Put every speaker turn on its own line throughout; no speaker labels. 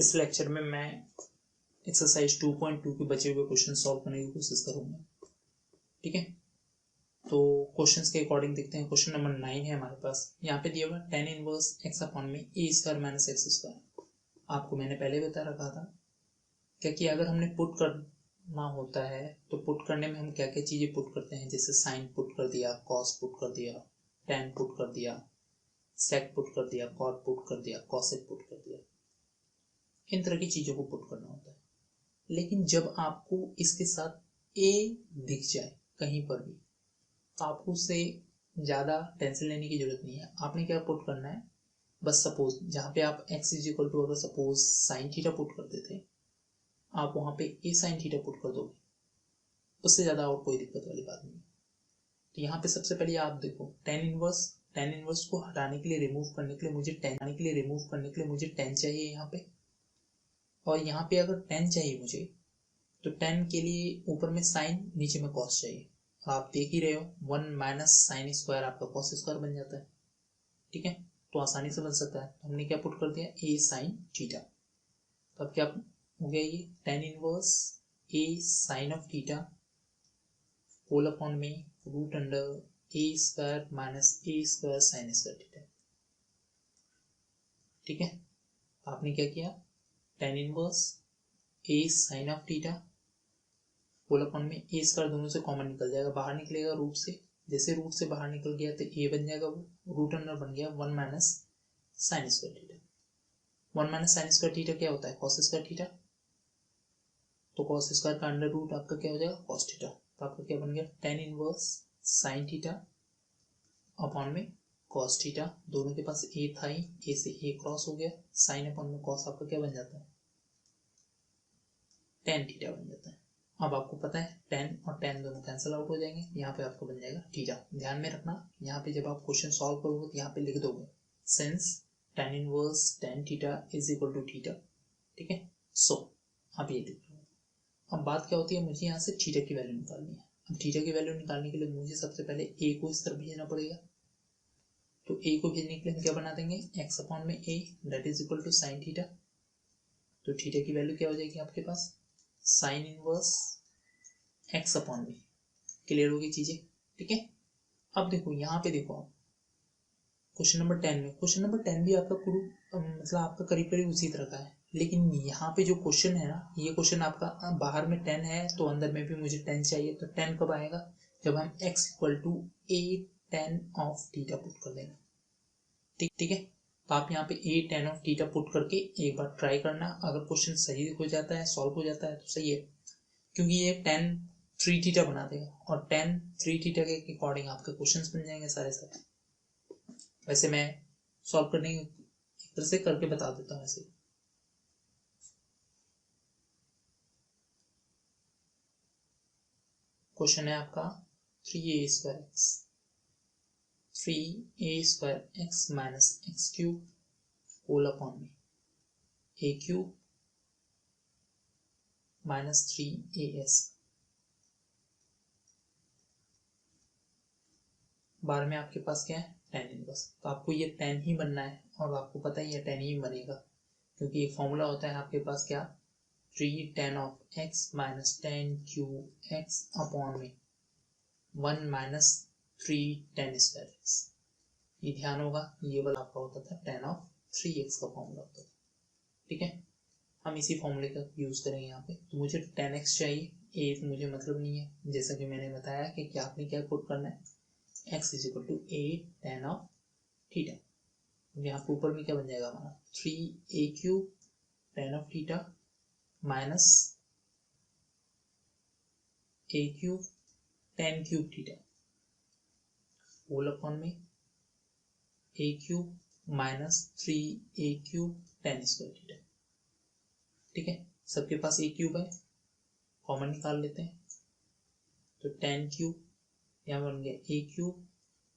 इस लेक्चर में मैं एक्सरसाइज 2.2 के बचे हुए क्वेश्चन सॉल्व करने की कोशिश करूंगा। ठीक है, तो क्वेश्चंस के अकॉर्डिंग देखते हैं। क्वेश्चन नंबर 9 है हमारे पास। यहाँ पे दिया हुआ tan इनवर्स x अपॉन में a square minus x square. आपको मैंने पहले बता रखा था क्या कि अगर हमने पुट करना होता है तो पुट करने में हम क्या क्या चीज़ें पुट करते हैं, जैसे साइन पुट कर दिया, कॉस पुट कर दिया, tan पुट कर दिया, सेक पुट कर दिया, कॉट पुट कर दिया, कॉसेक पुट कर दिया। इन तरह की चीज़ों को पुट करना होता है। लेकिन जब आपको इसके साथ a दिख जाए कहीं पर भी तो आपको उससे ज़्यादा टेंशन लेने की जरूरत नहीं है। आपने क्या पुट करना है, बस सपोज जहाँ पे आप x इज इक्वल टू अगर सपोज साइन थीटा पुट करते थे, आप वहाँ पे a साइन थीटा पुट कर दोगे, उससे ज़्यादा और कोई दिक्कत वाली बात नहीं। तो यहाँ पे सबसे पहले आप देखो टेन इनवर्स को हटाने के लिए, रिमूव करने के लिए मुझे टेन चाहिए यहाँ पे, और यहाँ पे अगर टेन चाहिए मुझे तो टेन के लिए ऊपर में साइन, नीचे में कॉस चाहिए। आप देख ही रहे हो 1 माइनस साइन स्क्वायर आपका कॉस स्क्वायर बन जाता है। ठीक है, तो आसानी से बन सकता है। तो हमने क्या पुट कर दिया, a साइन थीटा। तो अब क्या हो गया, ये tan inverse a sine of theta whole upon में root under a square minus a square sine square theta. ठीक है, आपने क्या किया, tan inverse a sine of theta whole upon में ए स्क्वायर, दोनों से कॉमन निकल जाएगा, बाहर निकलेगा रूट से। जैसे रूट से बाहर निकल गया तो ए बन जाएगा, वो रूट अंडर बन गया 1 minus sign square theta. 1 minus sign square theta क्या होता है, कॉस स्क्वायर थीटा। तो कॉस स्क्वायर का अंडर रूट आपका क्या हो जाएगा, कॉस थीटा। तो आपका क्या बन गया, tan inverse sine theta upon में कॉस थीटा। दोनों के पास ए था ही, ए से ए क्रॉस हो गया, साइन अपॉन में कॉस आपका क्या बन जाता है, टेन थीटा बन जाता है। अब आपको पता है टेन और टेन दोनों कैंसिल आउट हो जाएंगे, यहाँ पे आपको बन जाएगा थीटा। ध्यान में रखना, यहाँ पे जब आप क्वेश्चन सॉल्व करोगे तो यहाँ पे लिख दोगे since tan inverse tan theta is equal to theta. ठीक है, सो आप ये लिख लो। अब बात क्या होती है, मुझे यहाँ से थीटा की वैल्यू निकालनी है। अब थीटा की वैल्यू निकालने के लिए मुझे सबसे पहले ए को इस तरफ भेजना पड़ेगा। तो ए को भेजने के लिए हम क्या बना देंगे, एक्स अपॉन में a that is equal to sine theta. तो थीटा की वैल्यू क्या हो जाएगी आपके पास, साइन इनवर्स एक्स अपॉन में। क्लियर होगी चीजें। ठीक है, अब देखो यहाँ पे देखो आप क्वेश्चन नंबर 10 में, क्वेश्चन नंबर 10 भी आपका मतलब आपका करीब करीब उसी तरह का है। लेकिन यहाँ पे जो क्वेश्चन है ना, ये क्वेश्चन आपका बाहर में 10 है तो अंदर में भी मुझे 10 चाहिए। तो 10 कब आएगा, जब हम x equal to a tan of theta put कर देंगे। ठीक है, तो आप यहाँ पे a tan of theta put करके एक बार ट्राई करना। अगर क्वेश्चन सही हो जाता है, सॉल्व हो जाता है तो सही है, क्योंकि ये tan 3 थीटा बना देगा और tan 3 थीटा के अकॉर्डिंग आपके क्वेश्चंस बन जाएंगे सारे सारे। वैसे मैं सॉल्व करने एक तरह से करके बता देता हूँ। ऐसे क्वेश्चन है आपका 3a square X minus X cube whole upon में a क्यूब माइनस 3as। बार में आपके पास क्या है, टेन इनवर्स। तो आपको ये टेन ही बनना है और आपको पता ही है टेन ही बनेगा, क्योंकि एक फॉर्मूला होता है आपके पास क्या, 3 tan of x minus ten cube x upon में 1 माइनस 3 tan स्क्वायर एक्स। ये ध्यान होगा, ये वाला आपका होता था tan ऑफ 3x का फॉर्मूला होता था। ठीक है, हम इसी फॉर्मूले का यूज करेंगे यहाँ पे। तो मुझे tan x चाहिए, a मुझे मतलब नहीं है, जैसा कि मैंने बताया कि क्या आपने क्या पुट करना है, x is equal to a tan of theta. यहाँ पे ऊपर में क्या बन जाएगा हमारा, 3a cube tan of theta minus a cube tan cube theta whole upon में a cube minus 3a cube tan square theta. ठीक है, सबके पास a क्यूब है, कॉमन निकाल लेते हैं। तो tan क्यूब यहाँ बन गया a क्यूब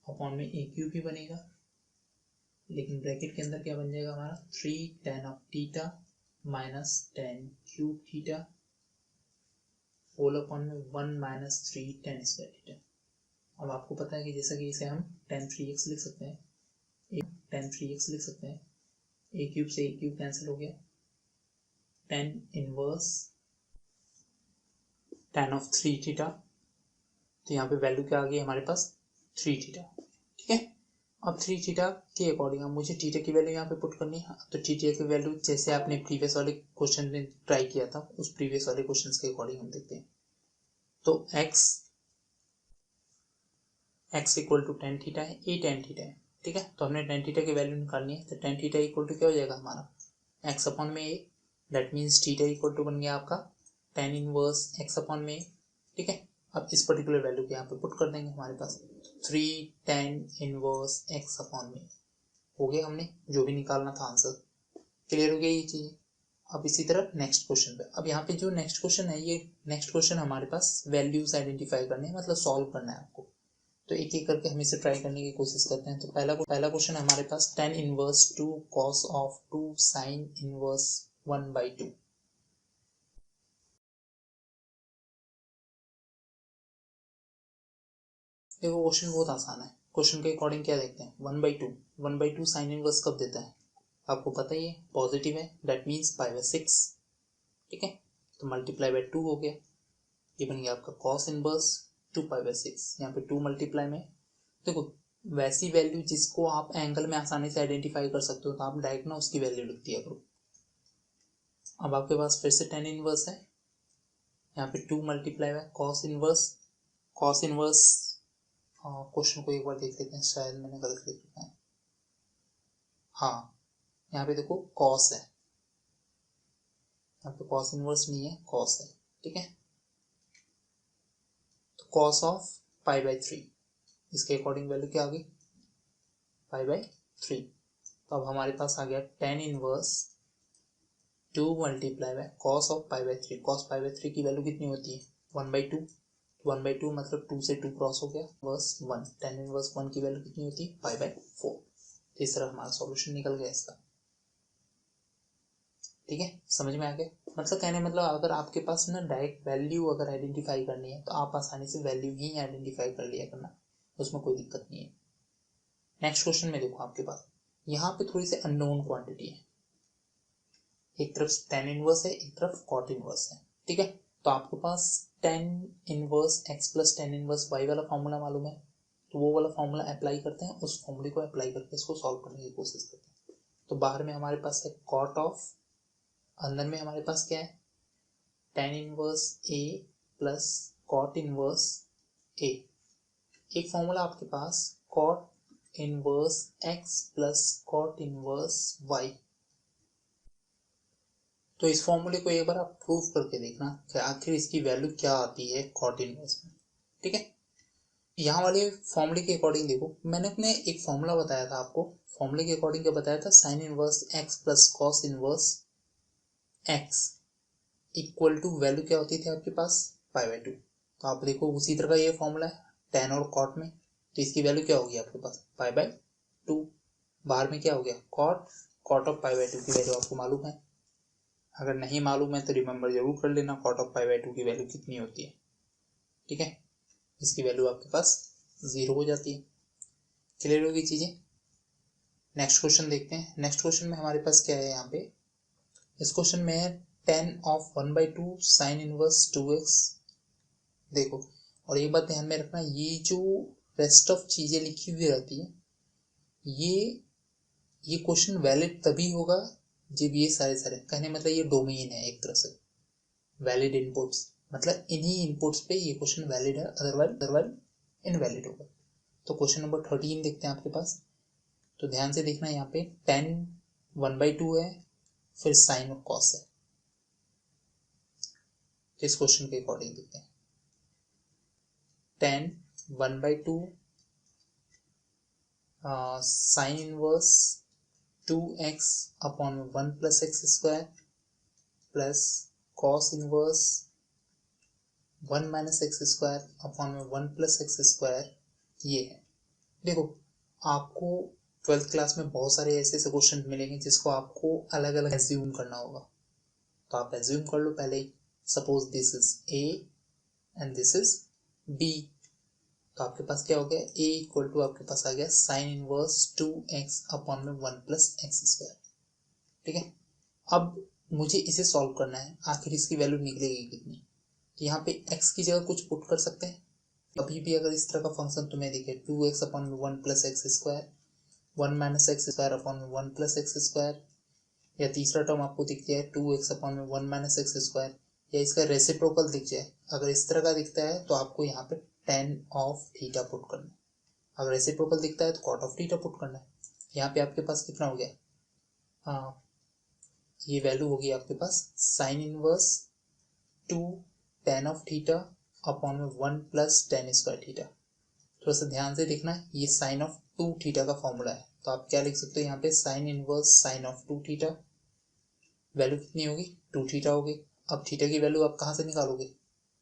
अपॉन में a क्यूब ही बनेगा, लेकिन ब्रैकेट के अंदर क्या बन जाएगा हमारा, 3 tan of theta minus tan cube theta whole upon में 1 माइनस 3 tan स्क्वायर थीटा। अब आपको पता है कि जैसा कि इसे हम tan 3x लिख सकते हैं, tan 3x लिख सकते हैं, a क्यूब से a क्यूब कैंसिल हो गया, tan inverse ten of three theta, तो यहाँ पे वैल्यू क्या आ गई हमारे पास थ्री थीटा। ठीक है, अब थ्री थीटा के अकॉर्डिंग अब मुझे थीटा की वैल्यू यहाँ पे पुट करनी है। तो थीटा की वैल्यू जैसे आपने प्रीवियस वाले क्वेश्चन में ट्राई किया था उस प्रीवियस वाले क्वेश्चन के अकॉर्डिंग हम देखते हैं। तो x equal to tan theta है, ए टेन थीटा है। ठीक है, तो हमने टेन थीटा की वैल्यू निकालनी है। तो टेन थीटा इक्वल टू क्या हो जाएगा हमारा x अपॉन में a, that means theta equal to बन गया आपका टेन इनवर्स x अपॉन में ए। ठीक है, अब इस पर्टिकुलर वैल्यू को यहाँ पे पुट कर देंगे हमारे पास three tan inverse x upon में हो गया, हमने जो भी निकालना था आंसर। क्लियर हो गया ये चीज। अब इसी तरह नेक्स्ट क्वेश्चन पे, अब यहाँ पे जो नेक्स्ट क्वेश्चन है ये नेक्स्ट क्वेश्चन हमारे पास वैल्यूज आइडेंटिफाई करने हैं, मतलब सॉल्व करना है आपको। तो एक एक करके हम इसे ट्राई करने की कोशिश करते हैं। तो पहला क्वेश्चन हमारे पास tan inverse two cos of two sine inverse one by two. देखो क्वेश्चन बहुत आसान है। क्वेश्चन के अकॉर्डिंग क्या देखते हैं, one by two sine inverse कब देता है आपको पता ही है, पॉजिटिव है, that means pi by six. ठीक है, तो मल्टीप्लाई बाय टू हो गया, ये बन गया आपका cos inverse two pi by six. यहाँ पे टू मल्टीप्लाई में देखो वैसी वैल्यू जिसको आप एंगल में आसानी से आइडेंटिफाई कर सकते हो तो आप डायरेक्ट ना उसकी वैल्यू लिख दिया करो। अब आपके पास फिर से टेन इनवर्स है, यहाँ पे टू मल्टीप्लाई है कॉस इनवर्स क्वेश्चन को एक बार देख लेते हैं, शायद मैंने गलत लिख लिखा है। हाँ, यहाँ पे देखो कॉस है, यहाँ पे कॉस इनवर्स नहीं है, कॉस है। ठीक है, तो cos of pi by three, इसके अकॉर्डिंग वैल्यू क्या आ गई पाई बाय थ्री। तो अब हमारे पास आ गया tan inverse two multiply by cos of pi by three. Cos pi by three की वैल्यू कितनी होती है one by two, one by two मतलब टू से टू क्रॉस हो गया, वर्स वन, टेन इनवर्स वन की वैल्यू कितनी होती है पाई बाय फोर। तीसरा हमारा सॉल्यूशन निकल गया इसका। ठीक है, समझ में आ गया, मतलब कहने मतलब अगर आपके पास ना डायरेक्ट वैल्यू अगर आइडेंटिफाई करनी है तो आप आसानी से वैल्यू ही आइडेंटिफाई कर लिया करना, उसमें कोई दिक्कत नहीं है। नेक्स्ट क्वेश्चन में देखो आपके पास यहाँ पे थोड़ी सी अननोन क्वांटिटी है, एक तरफ टेन इनवर्स है एक तरफ कॉट इनवर्स है। ठीक है, तो आपके पास tan inverse x plus tan inverse y वाला फॉर्मूला मालूम है, तो वो वाला फॉर्मूला अप्लाई करते हैं, उस फॉर्मूले को अप्लाई करके इसको सॉल्व करने की कोशिश करते हैं। तो बाहर में हमारे पास है कॉट ऑफ, अंदर में हमारे पास क्या है tan inverse a plus cot inverse a. एक फॉर्मूला आपके पास cot inverse x plus cot inverse y. तो इस फॉर्मूले को एक बार आप प्रूव करके देखना कि आखिर इसकी वैल्यू क्या आती है कॉट इनवर्स में। ठीक है, यहाँ वाले फॉर्मूले के अकॉर्डिंग देखो, मैंने अपने एक फॉर्मूला बताया था आपको, फॉर्मूले के अकॉर्डिंग क्या बताया था sine inverse x plus cos inverse X equal to value क्या होती थी आपके पास पाई बाय टू। तो आप देखो उसी तरह का ये फॉर्मूला है टेन और कॉट में, तो इसकी वैल्यू क्या होगी आपके पास पाई बाय टू। बाहर में क्या हो गया cot of pi by two की वैल्यू आपको मालूम है, अगर नहीं मालूम है तो रिमेंबर जरूर कर लेना cot of pi by two की वैल्यू कितनी होती है। ठीक है, इसकी वैल्यू आपके पास जीरो हो जाती है। क्लियर होगी चीजें। नेक्स्ट क्वेश्चन देखते हैं। नेक्स्ट क्वेश्चन में हमारे पास क्या है, यहाँ पे इस क्वेश्चन में है ten of one by two sine inverse two x. देखो और एक बात ध्यान में रखना, ये जो रेस्ट ऑफ चीजें लिखी हुई रहती है ये क्वेश्चन वैलिड तभी होगा जब ये सारे कहने मतलब ये डोमेन है एक तरह से वैलिड इनपुट्स, मतलब इन्हीं इनपुट्स पे ये क्वेश्चन वैलिड है, अदरवाइज इनवैलिड होगा। तो क्वेश्चन नंबर 13 देखते हैं आपके पास। तो ध्यान से देखना, यहाँ पे टेन वन बाई टू है, फिर साइन और कॉस है। इस क्वेश्चन के अकॉर्डिंग देखते हैं ten one by two sine inverse two x upon one plus x square plus cos inverse one minus x square upon में वन प्लस एक्स स्क्वायर ये है। देखो आपको ट्वेल्थ क्लास में बहुत सारे ऐसे ऐसे क्वेश्चन मिलेंगे जिसको आपको अलग अलग एज्यूम करना होगा, तो आप एज्यूम कर लो पहले ही। Suppose this is a and this is b, तो आपके पास क्या हो गया ए इक्वल टू आपके पास आ गया sine inverse two x upon में वन प्लस एक्स स्क्वायर। ठीक है, अब मुझे इसे सॉल्व करना है, आखिर इसकी वैल्यू निकलेगी कितनी। तो यहाँ पे x की जगह कुछ पुट कर सकते हैं। अभी भी अगर इस तरह का फंक्शन तुम्हें दिखे 2x अपॉन में 1 plus x square, 1 minus x square upon में 1 प्लस एक्स स्क्वायर, या तीसरा टर्म आपको दिख जाए 2x अपॉन में 1 माइनस एक्स स्क्वायर, या इसका रेसिप्रोकल दिख जाए, अगर इस तरह का दिखता है तो आपको यहाँ पे tan ऑफ थीटा पुट करना है। अगर रेसिप्रोकल दिखता है तो cot ऑफ थीटा पुट करना है। यहाँ पे आपके पास कितना हो गया, हाँ ये वैल्यू होगी आपके पास sine inverse 2 tan of theta upon में 1 प्लस tan स्क्वायर थीटा। थोड़ा सा ध्यान से देखना, ये साइन ऑफ 2 थीटा का फॉर्मूला है, तो आप क्या लिख सकते हो यहाँ पे sine inverse sine of 2 theta, value कितनी होगी 2 थीटा होगी। अब थीटा की वैल्यू आप कहाँ से निकालोगे,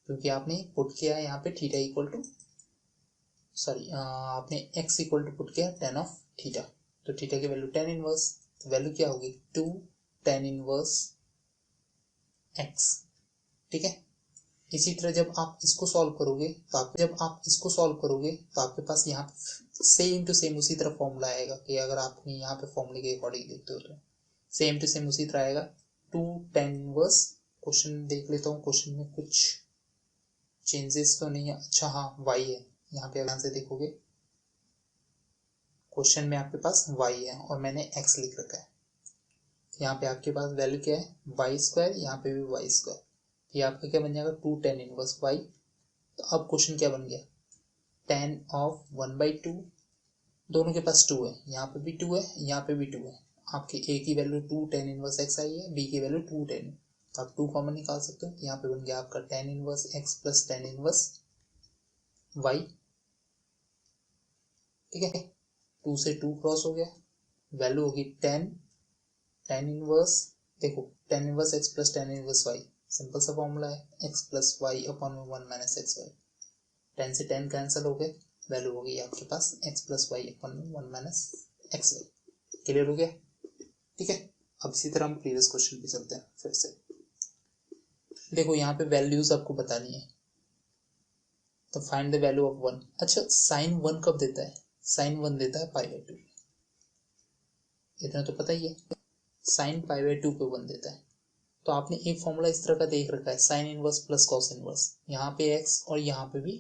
क्योंकि आपने पुट किया है यहाँ पे थीटा इक्वल टू आपने x इक्वल टू पुट किया tan ऑफ थीटा, तो थीटा की वैल्यू tan इनवर्स, तो वैल्यू क्या होगी 2 tan इनवर्स x। ठीक है, इसी तरह जब आप इसको सॉल्व करोगे तो आपके पास यहाँ सेम टू सेम उसी तरह फॉर्मूला आएगा कि अगर आपने यहाँ पे फॉर्मूले के अकॉर्डिंग देखते हो तो सेम टू सेम उसी तरह आएगा 2 tan इनवर्स। क्वेश्चन देख लेता हूँ, क्वेश्चन में कुछ चेंजेस तो नहीं है, अच्छा हाँ y है, यहाँ पे ध्यान से देखोगे क्वेश्चन में आपके पास y है और मैंने x लिख रखा है। यहाँ पे आपके पास वैल्यू क्या है वाई स्क्वायर, यहाँ पे भी वाई स्क्वायर, ये आपका क्या बन जाएगा 2 tan इनवर्स y। तो अब क्वेश्चन क्या बन गया tan ऑफ 1/2, दोनों के पास 2 है, यहाँ पे भी 2 है, यहाँ पे भी 2 है, आपके a की वैल्यू 2 tan इनवर्स x आई है, b की वैल्यू 2 tan, तो आप 2 कॉमन निकाल सकते हो, यहाँ पे बन गया आपका tan inverse x plus tan inverse y। ठीक है, 2 से 2 क्रॉस हो गया, वैल्यू होगी tan इनवर्स, देखो tan inverse x plus tan inverse y, simple सा फॉर्मूला है x प्लस वाई अपॉन में 1 माइनस एक्स वाई, 10 से 10 कैंसिल हो गए, वैल्यू हो गई आपके पास x प्लस वाई अपॉन में 1 माइनस एक्स वाई। क्लियर हो गया। ठीक है, अब इसी तरह हम प्रीवियस क्वेश्चन पे चलते हैं फिर से। देखो यहाँ पे वैल्यूज आपको बतानी है, तो फाइंड द वैल्यू ऑफ 1। अच्छा साइन 1 कब देता है, साइन 1 देता है π/2, इतना तो पता ही है, साइन π/2 पे 1 देता है। तो आपने एक फॉर्मूला इस तरह का देख रखा है sine inverse plus cos inverse, यहाँ पे x और यहाँ पे भी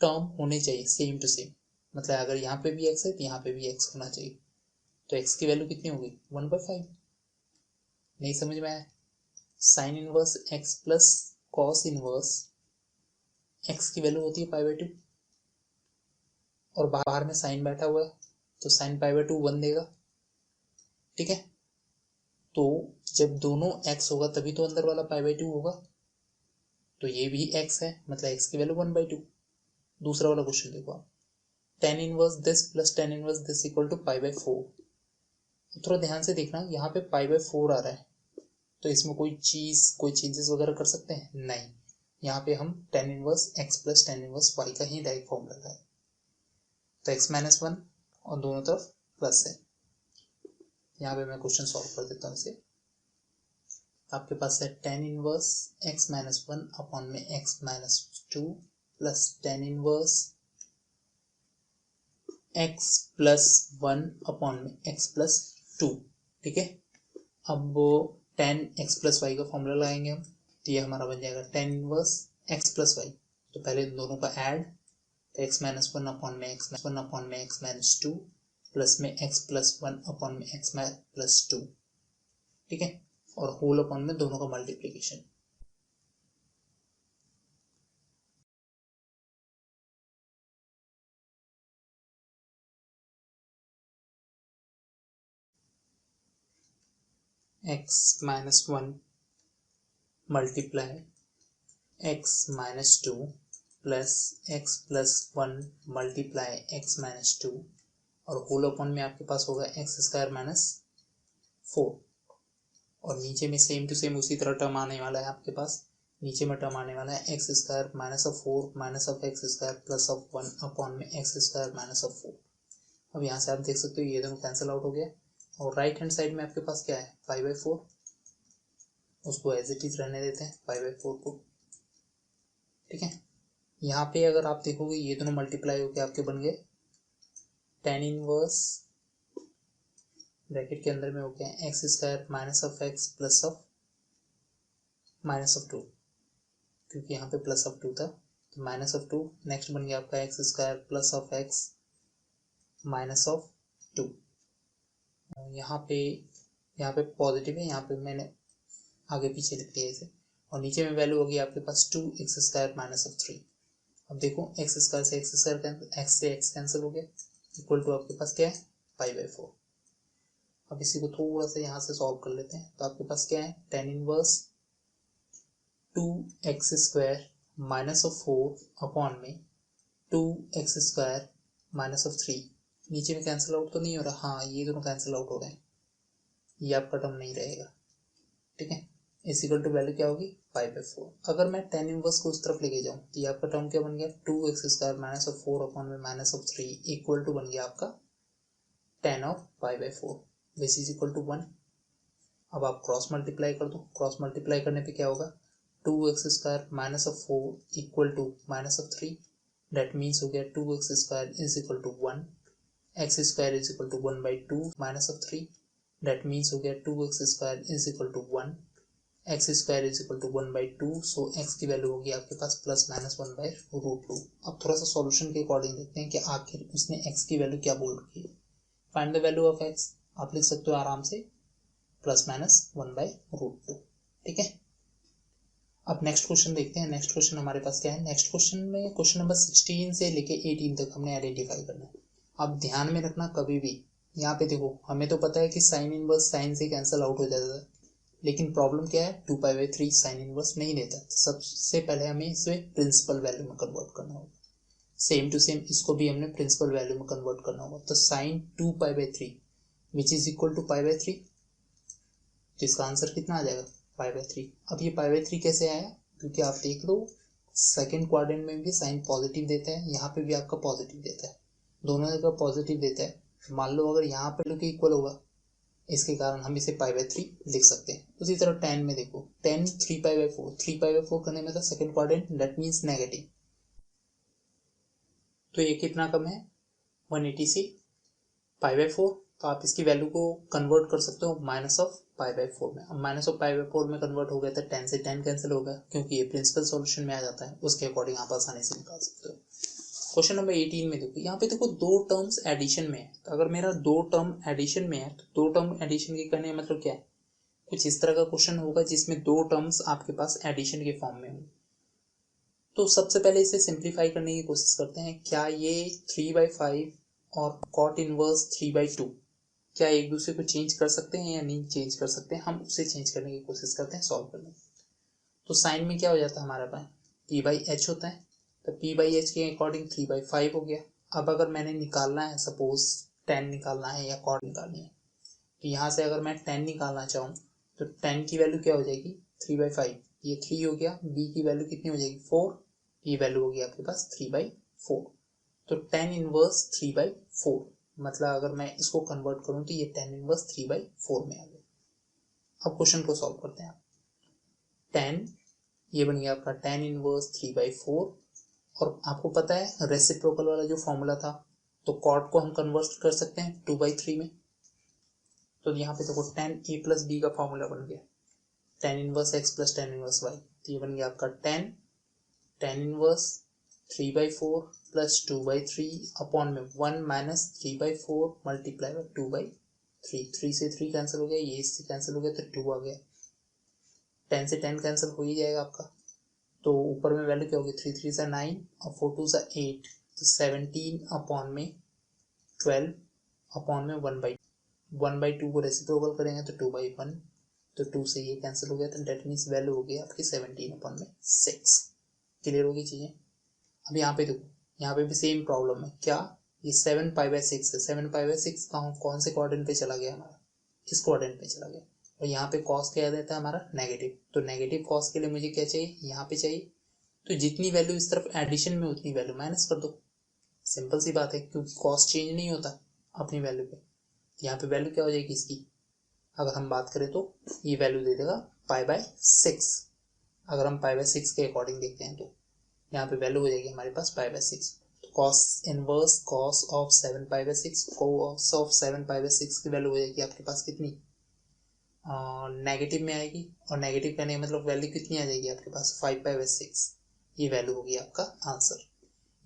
टर्म होने चाहिए सेम टू सेम, मतलब अगर यहाँ पे भी x है तो यहाँ पे भी x होना चाहिए, तो x की वैल्यू कितनी होगी 1/5। नहीं समझ में आया, sine inverse x plus cos inverse x की वैल्यू होती है π/2 और बाहर में साइन बैठा हुआ है तो साइन π/2 1 देगा। ठीक है, तो जब दोनों x होगा तभी तो अंदर वाला π/2 होगा, तो ये भी x है, मतलब x की वैल्यू 1/2। दूसरा वाला क्वेश्चन देखो आप, tan inverse this plus tan inverse this equal to π/4। थोड़ा ध्यान से देखना, यहाँ पे π/4 आ रहा है, तो इसमें कोई चेंजेस वगैरह कर सकते हैं नहीं, यहाँ पे हम tan inverse x plus tan inverse y का ही डायरेक्ट फॉर्मूला लगाए, तो x-1 और दोनों तरफ प्लस है। यहाँ पे मैं क्वेश्चन सॉल्व कर देता हूँ इसे, आपके पास है tan इनवर्स x-1 अपॉन में x-2 plus tan inverse x plus 1 upon में x प्लस 2। ठीक है, अब वो tan x प्लस वाई का फॉर्मूला लगाएंगे हम, तो ये हमारा बन जाएगा tan inverse x plus Y, तो पहले दोनों का ऐड, तो x-1 अपॉन में x-2 प्लस में x प्लस 1 अपॉन में x प्लस 2। ठीक है, और होल अपॉन में दोनों का multiplication. x-1 multiply x-2 plus x plus 1 multiply x-2 और होल अपॉन में आपके पास होगा x² माइनस 4, और नीचे में सेम टू सेम उसी तरह टर्म आने वाला है आपके पास, नीचे में टर्म आने वाला है x² minus of 4 minus of x² plus of 1 upon में x² माइनस ऑफ 4। अब यहाँ से आप देख सकते हो ये दोनों कैंसिल आउट हो गया, और राइट हैंड साइड में आपके पास क्या है π/4, उसको एज इट इज रहने देते हैं π/4 को। ठीक है, यहाँ पे अगर आप देखोगे ये दोनों मल्टीप्लाई होकर आपके बन गए tan इनवर्स ब्रैकेट के अंदर में हो गया x square minus of x plus of minus of 2, क्योंकि यहाँ पे प्लस ऑफ 2 था तो माइनस ऑफ 2। नेक्स्ट बन गया आपका x square plus of x minus of 2। यहाँ पे पॉजिटिव है, यहाँ पे मैंने आगे पीछे लिख लिया इसे, और नीचे में वैल्यू होगी आपके पास 2x स्क्वायर माइनस ऑफ 3। अब देखो एक्स स्क्वायर से एक्स स्क्वायर, एक्स से एक्स कैंसिल हो गया, इक्वल टू आपके पास क्या है π/4। अब इसी को थोड़ा सा यहाँ से सॉल्व कर लेते हैं, तो आपके पास क्या है tan inverse 2x square minus of 4 upon में 2x स्क्वायर माइनस ऑफ 3। नीचे में कैंसिल आउट तो नहीं हो रहा, हाँ ये दोनों कैंसिल आउट हो रहे हैं, ये आपका टर्म नहीं रहेगा, ठीक है। इस इक्वल टू वैल्यू क्या होगी π/4। अगर मैं tan इनवर्स को उस तरफ लेके जाऊँ तो ये आपका टर्म क्या बन गया 2x square minus of 4 upon में माइनस ऑफ 3 इक्वल टू बन गया आपका tan of π/4 which is equal to 1। अब आप क्रॉस मल्टीप्लाई कर दो, क्रॉस मल्टीप्लाई करने पे क्या होगा 2x square minus of 4 equal to minus of 3, that means हो गया 2x square is equal to 1, x square is equal to 1/2 minus of 3, that means हो गया 2x square is equal to 1, X square is equal to 1/2। So X की वैल्यू होगी आपके पास plus minus 1/√2। अब थोड़ा सा सॉल्यूशन के अकॉर्डिंग देखते हैं कि आखिर उसने एक्स की वैल्यू क्या बोल रखी है। Find the value of x, आप लिख सकते हो आराम से प्लस माइनस 1/√2, ठीक है। अब नेक्स्ट क्वेश्चन देखते हैं। नेक्स्ट क्वेश्चन हमारे पास क्या है, नेक्स्ट क्वेश्चन में क्वेश्चन नंबर 16 से लेके 18 तक हमने आइडेंटिफाई करना है। अब ध्यान में रखना कभी भी, यहाँ पे देखो हमें तो पता है कि साइन इनवर्स साइन से कैंसिल आउट हो जाता है, लेकिन प्रॉब्लम क्या है 2π/3 साइन इनवर्स नहीं देता। तो सबसे पहले हमें इसे प्रिंसिपल वैल्यू में कन्वर्ट करना होगा, सेम टू सेम इसको भी हमने प्रिंसिपल वैल्यू में कन्वर्ट करना होगा। तो sine 2π/3 which is equal to π/3, तो इसका आंसर कितना आ जाएगा π/3। अब ये π/3 कैसे आया, क्योंकि आप देख लो सेकेंड क्वाड्रेंट में भी साइन पॉजिटिव देता है, यहाँ पे भी आपका पॉजिटिव देता है, दोनों जगह पॉजिटिव देता है। मान लो अगर यहाँ पे लोग इक्वल होगा, इसके कारण हम इसे π/3 लिख सकते हैं। उसी तरह tan में देखो, tan 3π/4, 3π/4 करने में था second quadrant, that means negative, तो ये कितना कम है 180 से π/4। तो आप इसकी वैल्यू को कन्वर्ट कर सकते हो माइनस ऑफ π/4 में। अब माइनस ऑफ π/4 में कन्वर्ट हो गया तो tan से tan कैंसिल हो गया, क्योंकि ये प्रिंसिपल सॉल्यूशन में आ जाता है, उसके अकॉर्डिंग आप आसानी से निकाल सकते हो। क्वेश्चन नंबर 18 में देखो, यहाँ पे देखो दो टर्म्स एडिशन में है। तो अगर मेरा दो टर्म एडिशन में है तो दो टर्म एडिशन के करने का मतलब क्या है, कुछ इस तरह का क्वेश्चन होगा जिसमें दो टर्म्स आपके पास एडिशन के फॉर्म में होंगे। तो सबसे पहले इसे सिंप्लीफाई करने की कोशिश करते हैं। क्या ये 3/5 और कॉट इनवर्स 3/2 क्या एक दूसरे को चेंज कर सकते हैं या नहीं चेंज कर सकते हैं, हम उसे चेंज करने की कोशिश करते हैं सॉल्व करने की। तो साइन में क्या हो जाता है हमारे पास p/h होता है, तो p/h के अकॉर्डिंग 3/5 हो गया। अब अगर मैंने निकालना है, सपोज tan निकालना है या cot निकालनी है, तो यहाँ से अगर मैं tan निकालना चाहूँ तो tan की वैल्यू क्या हो जाएगी 3/5, ये 3 हो गया, b की वैल्यू कितनी हो जाएगी 4, ये वैल्यू होगी आपके पास 3/4। तो tan इनवर्स 3/4, मतलब अगर मैं इसको कन्वर्ट करूँ तो ये tan इनवर्स 3/4 में आ गया। अब क्वेश्चन को सॉल्व करते हैं। tan, ये बन गया आपका tan इनवर्स 3/4, और आपको पता है रेसिप्रोकल वाला जो फॉर्मूला था, तो कॉट को हम कन्वर्ट कर सकते हैं 2/3 में। तो यहाँ पे देखो tan a प्लस बी का फॉर्मूला बन गया tan inverse x plus tan inverse y, तो ये बन गया आपका tan इनवर्स 3/4 प्लस 2/3 अपॉन में 1 माइनस 3/4 मल्टीप्लाई बाय 2/3, 3 से 3 कैंसिल हो गया, ये इससे कैंसिल हो गया तो 2 आ गया, 10 से 10 कैंसिल हो ही जाएगा आपका। तो ऊपर में वैल्यू क्या होगी 3 3 सा 9 और 4 2 सा 8, तो 17 अपॉन में 12 अपॉन में 1/2 को रेसिप्रोकल करेंगे तो 2/1, तो 2 से ये कैंसिल हो गया, तो डेट मीन्स वैल्यू हो गई आपकी 17 अपॉन में 6। क्लियर होगी चीजें। अब यहाँ पे देखो, यहाँ पे भी सेम प्रॉब्लम है, क्या ये 7π/6 है, 7π/6 कौन से क्वाड्रेंट पे चला गया हमारा, इस क्वाड्रेंट पे चला गया, और यहाँ पे कॉस क्या देता है हमारा नेगेटिव, तो नेगेटिव कॉस के लिए मुझे क्या चाहिए यहाँ पे चाहिए, तो जितनी वैल्यू इस तरफ एडिशन में उतनी वैल्यू माइनस कर दो, सिंपल सी बात है, क्योंकि कॉस चेंज नहीं होता अपनी वैल्यू पे। यहाँ पे वैल्यू क्या हो जाएगी इसकी, अगर हम बात करें तो ये वैल्यू दे देगा π/6। अगर हम π/6 के अकॉर्डिंग देखते हैं तो यहाँ पे वैल्यू हो जाएगी हमारे पास π/6। तो cos inverse cos of 7 पाई/6, cos of 7 पाई/6 की वैल्यू हो जाएगी आपके पास कितनी, नेगेटिव में आएगी, और नेगेटिव करने का मतलब वैल्यू कितनी आ जाएगी आपके पास 5 पाई/6, ये वैल्यू होगी आपका आंसर।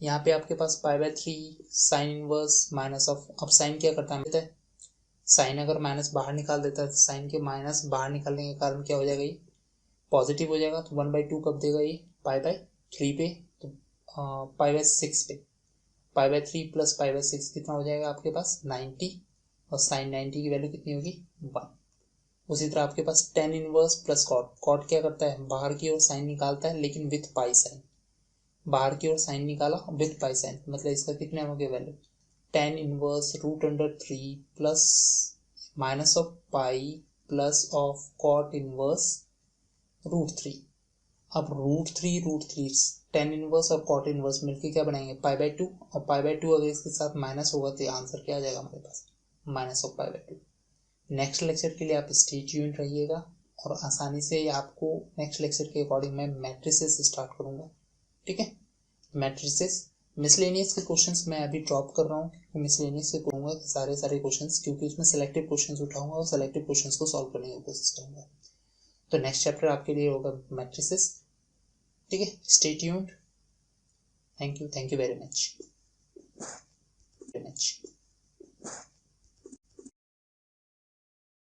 यहाँ पे आपके पास पाई/3 साइन इनवर्स माइनस ऑफ, अब साइन क्या करता है, साइन अगर माइनस बाहर निकाल देता है तो साइन के माइनस बाहर निकालने के कारण क्या हो जाएगा, ये पॉजिटिव हो जाएगा। तो 1/2 कब देगा, ये पाई/3 पे, तो पाई/6 पे, पाई/3 प्लस पाई/6 कितना हो जाएगा आपके पास 90, और साइन 90 की वैल्यू कितनी होगी 1। उसी तरह आपके पास tan inverse plus cot, cot क्या करता है बाहर की ओर साइन निकालता है लेकिन विथ पाई साइन, बाहर की ओर साइन निकाला विथ पाई साइन, मतलब इसका कितने हो गया value, tan inverse √3 plus minus of pi plus of cot inverse √3। अब √3 टेन इनवर्स और कॉट इनवर्स मिलकर क्या बनाएंगे पाई/2, और पाई/2 अगर इसके साथ माइनस होगा तो आंसर क्या आ जाएगा हमारे पास माइनस ऑफ पाई/2। नेक्स्ट लेक्चर के लिए आप स्टे ट्यून्ड रहिएगा, और आसानी से आपको नेक्स्ट लेक्चर के अकॉर्डिंग मैं मैट्रिसेस स्टार्ट करूंगा, ठीक है। मैट्रिसेस मिसलेनियस के क्वेश्चंस मैं अभी ड्रॉप कर रहा हूँ, मिसलेनियस के करूँगा सारे क्वेश्चंस, क्योंकि उसमें सेलेक्टिव क्वेश्चंस उठाऊंगा और सेलेक्टिव क्वेश्चंस को सॉल्व करने की कोशिश करूंगा। तो नेक्स्ट चैप्टर आपके लिए होगा मैट्रिसेस, ठीक है। Stay tuned, thank you very much.